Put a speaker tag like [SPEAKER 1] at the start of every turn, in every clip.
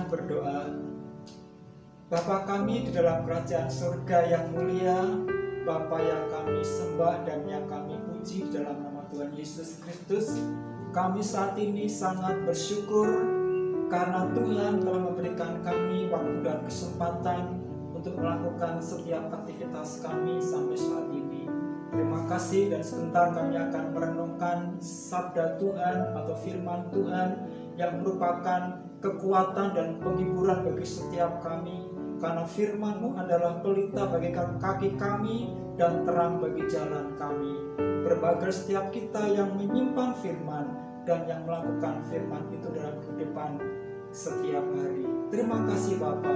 [SPEAKER 1] dengan berdoa. Bapa kami di dalam kerajaan surga yang mulia, Bapa yang kami sembah dan yang kami puji dalam nama Tuhan Yesus Kristus, kami saat ini sangat bersyukur karena Tuhan telah memberikan kami waktu dan kesempatan untuk melakukan setiap aktivitas kami sampai saat ini. Terima kasih, dan sebentar kami akan merenungkan sabda Tuhan atau firman Tuhan yang merupakan kekuatan dan penghiburan bagi setiap kami, karena firman-Mu adalah pelita bagi kaki kami dan terang bagi jalan kami. Berbagai setiap kita yang menyimpan firman dan yang melakukan firman itu dalam kehidupan setiap hari. Terima kasih Bapa,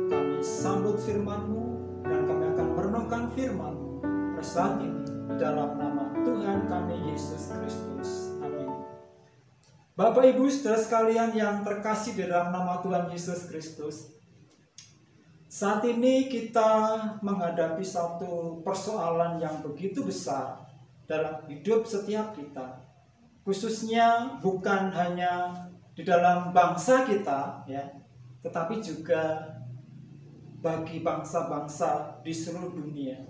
[SPEAKER 1] kami sambut firman-Mu dan kami akan merenungkan firman-Mu saat ini di dalam nama Tuhan kami Yesus Kristus. Amin. Bapak Ibu saudara sekalian yang terkasih di dalam nama Tuhan Yesus Kristus, saat ini kita menghadapi satu persoalan yang begitu besar dalam hidup setiap kita, khususnya bukan hanya di dalam bangsa kita ya, tetapi juga bagi bangsa-bangsa di seluruh dunia,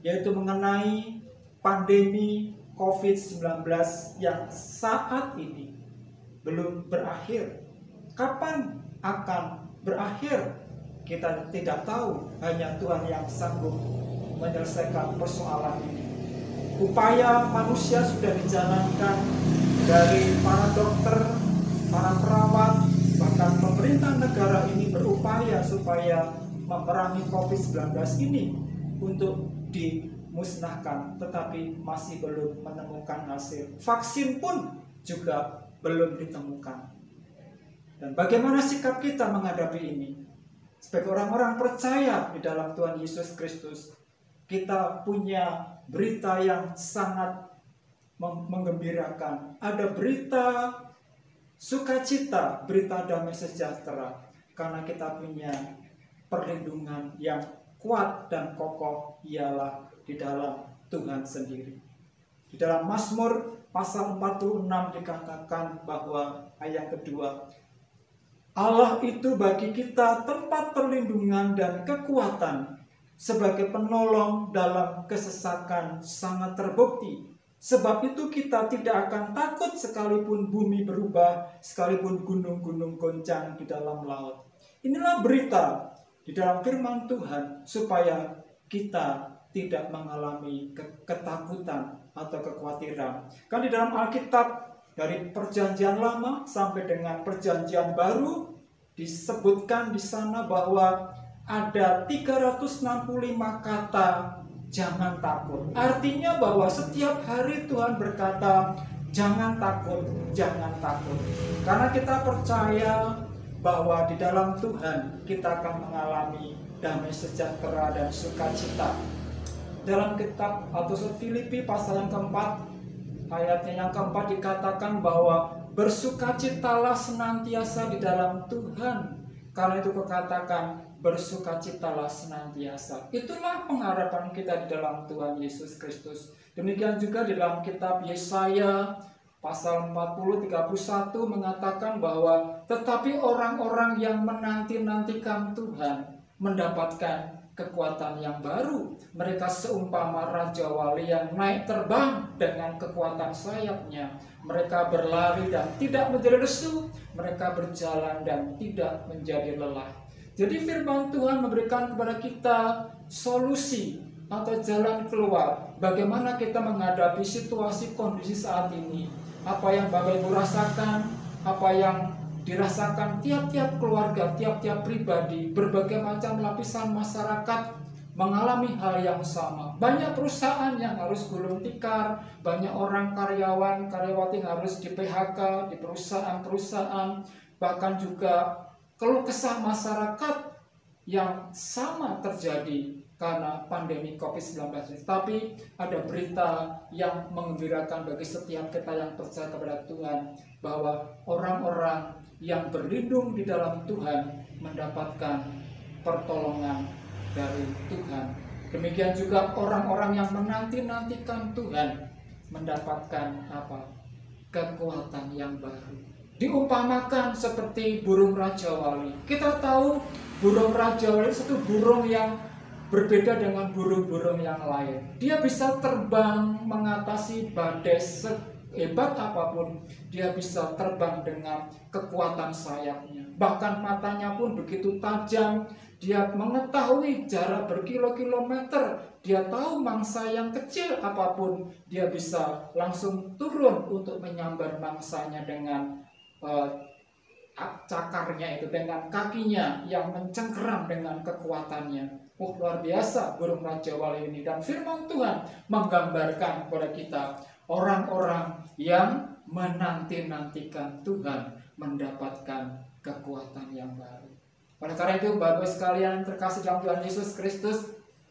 [SPEAKER 1] yaitu mengenai pandemi COVID-19 yang saat ini belum berakhir. Kapan akan berakhir? Kita tidak tahu, hanya Tuhan yang sanggup menyelesaikan persoalan ini. Upaya manusia sudah dijalankan dari para dokter, para perawat, bahkan pemerintah negara ini berupaya supaya memerangi COVID-19 ini untuk dimusnahkan, tetapi masih belum menemukan hasil. Vaksin pun juga belum ditemukan. Dan bagaimana sikap kita menghadapi ini? Sebagai orang-orang percaya di dalam Tuhan Yesus Kristus, kita punya berita yang sangat menggembirakan. Ada berita sukacita, berita damai sejahtera, karena kita punya perlindungan yang kuat dan kokoh, ialah di dalam Tuhan sendiri. Di dalam Mazmur pasal 46 dikatakan bahwa ayat kedua, Allah itu bagi kita tempat perlindungan dan kekuatan, sebagai penolong dalam kesesakan sangat terbukti. Sebab itu kita tidak akan takut sekalipun bumi berubah, sekalipun gunung-gunung goncang di dalam laut. Inilah berita di dalam firman Tuhan supaya kita tidak mengalami ketakutan atau kekhawatiran. Kan di dalam Alkitab dari Perjanjian Lama sampai dengan Perjanjian Baru disebutkan di sana bahwa ada 365 kata jangan takut. Artinya bahwa setiap hari Tuhan berkata jangan takut, jangan takut. Karena kita percaya bahwa di dalam Tuhan kita akan mengalami damai sejahtera dan sukacita. Dalam kitab atau Filipi pasal yang keempat, ayatnya yang keempat dikatakan bahwa bersukacitalah senantiasa di dalam Tuhan. Karena itu kukatakan bersukacitalah senantiasa. Itulah pengharapan kita di dalam Tuhan Yesus Kristus. Demikian juga di dalam kitab Yesaya pasal 40:31 mengatakan bahwa tetapi orang-orang yang menanti-nantikan Tuhan mendapatkan kekuatan yang baru. Mereka seumpama raja wali yang naik terbang dengan kekuatan sayapnya. Mereka berlari dan tidak menjadi lesu. Mereka berjalan dan tidak menjadi lelah. Jadi firman Tuhan memberikan kepada kita solusi atau jalan keluar. Bagaimana kita menghadapi situasi kondisi saat ini. Apa yang Bapak Ibu rasakan, apa yang dirasakan tiap-tiap keluarga, tiap-tiap pribadi, berbagai macam lapisan masyarakat mengalami hal yang sama. Banyak perusahaan yang harus gulung tikar, banyak orang karyawati harus di PHK di perusahaan-perusahaan, bahkan juga keluh kesah masyarakat yang sama terjadi karena pandemi COVID-19. Tapi ada berita yang menggembirakan bagi setiap kita yang percaya kepada Tuhan, bahwa orang-orang yang berlindung di dalam Tuhan mendapatkan pertolongan dari Tuhan. Demikian juga orang-orang yang menanti-nantikan Tuhan mendapatkan apa? Kekuatan yang baru. diumpamakan seperti burung Raja Wali. Kita tahu burung Raja Wali itu burung yang berbeda dengan burung-burung yang lain. Dia bisa terbang mengatasi badai sehebat apapun. Dia bisa terbang dengan kekuatan sayapnya. Bahkan matanya pun begitu tajam. Dia mengetahui jarak berkilo-kilometer. Dia tahu mangsa yang kecil apapun. Dia bisa langsung turun untuk menyambar mangsanya dengan cakarnya itu, dengan kakinya yang mencengkeram dengan kekuatannya. Luar biasa burung Raja Wali ini. Dan firman Tuhan menggambarkan kepada kita orang-orang yang menanti-nantikan Tuhan mendapatkan kekuatan yang baru. Oleh karena itu, Bapak sekalian terkasih dalam Tuhan Yesus Kristus,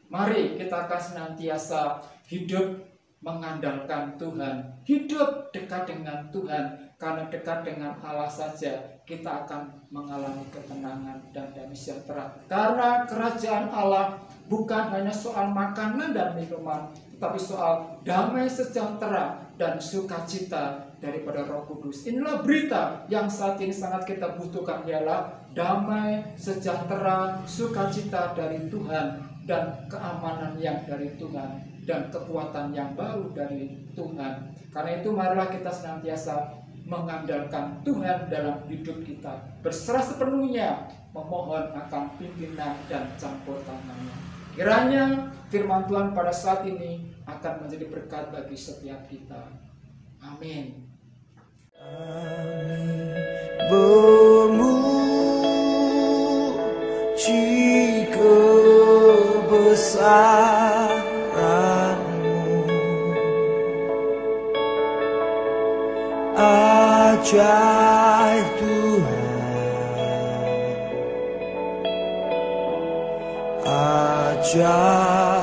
[SPEAKER 1] mari kita akan senantiasa hidup mengandalkan Tuhan, hidup dekat dengan Tuhan. Karena dekat dengan Allah saja kita akan mengalami ketenangan dan damai sejahtera. Karena kerajaan Allah bukan hanya soal makanan dan minuman, tetapi soal damai sejahtera dan sukacita daripada Roh Kudus. Inilah berita yang saat ini sangat kita butuhkan, ialah damai sejahtera, sukacita dari Tuhan, dan keamanan yang dari Tuhan, dan kekuatan yang baru dari Tuhan. Karena itu marilah kita senantiasa mengandalkan Tuhan dalam hidup kita, berserah sepenuhnya, memohon akan pimpinan dan campur tangannya. Kiranya firman Tuhan pada saat ini akan menjadi berkat bagi setiap kita. Amin.
[SPEAKER 2] Memuji kebesaran, ajaib Tuhan, ajaib.